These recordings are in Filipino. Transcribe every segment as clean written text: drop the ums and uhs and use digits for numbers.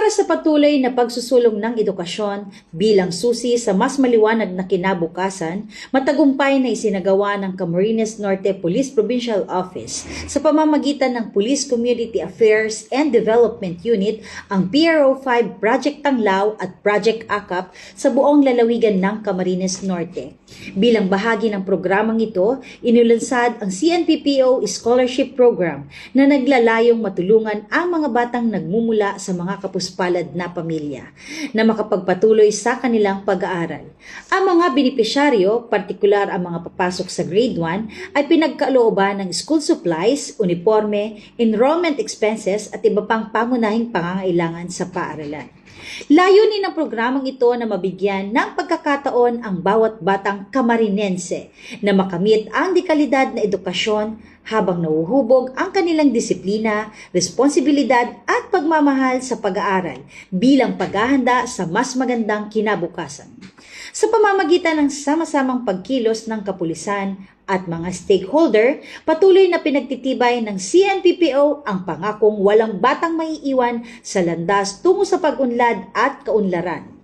Para sa patuloy na pagsusulong ng edukasyon bilang susi sa mas maliwanag na kinabukasan, matagumpay na isinagawa ng Camarines Norte Police Provincial Office sa pamamagitan ng Police Community Affairs and Development Unit ang PRO5 Project Tanglaw at Project AKAP sa buong lalawigan ng Camarines Norte. Bilang bahagi ng programang ito, inulunsad ang CNPPO Scholarship Program na naglalayong matulungan ang mga batang nagmumula sa mga kapuspalad na pamilya na makapagpatuloy sa kanilang pag-aaral. Ang mga benepisyaryo, partikular ang mga papasok sa grade 1, ay pinagkalooban ng school supplies, uniforme, enrollment expenses at iba pang pangunahing pangangailangan sa paaralan. Layunin ng programang ito na mabigyan ng pagkakataon ang bawat batang Camarinense na makamit ang dekalidad na edukasyon habang nauhubog ang kanilang disiplina, responsibilidad at pagmamahal sa pag-aaral bilang paghahanda sa mas magandang kinabukasan. Sa pamamagitan ng sama-samang pagkilos ng kapulisan at mga stakeholder, patuloy na pinagtitibay ng CNPPO ang pangakong walang batang maiiwan sa landas tungo sa pag-unlad at kaunlaran.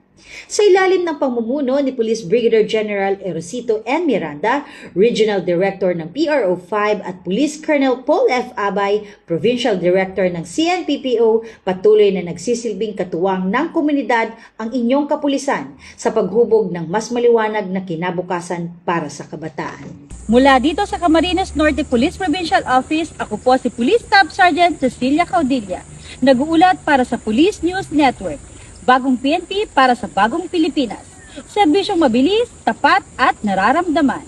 Sa ilalim ng pamumuno ni Police Brigadier General Erosito N. Miranda, Regional Director ng PRO5 at Police Colonel Paul F. Abay, Provincial Director ng CNPPO, patuloy na nagsisilbing katuwang ng komunidad ang inyong kapulisan sa paghubog ng mas maliwanag na kinabukasan para sa kabataan. Mula dito sa Camarines Norte Police Provincial Office, ako po si Police Staff Sergeant Cecilia Caudilla, nag-uulat para sa Police News Network. Bagong PNP para sa bagong Pilipinas. Serbisyong mabilis, tapat at nararamdaman.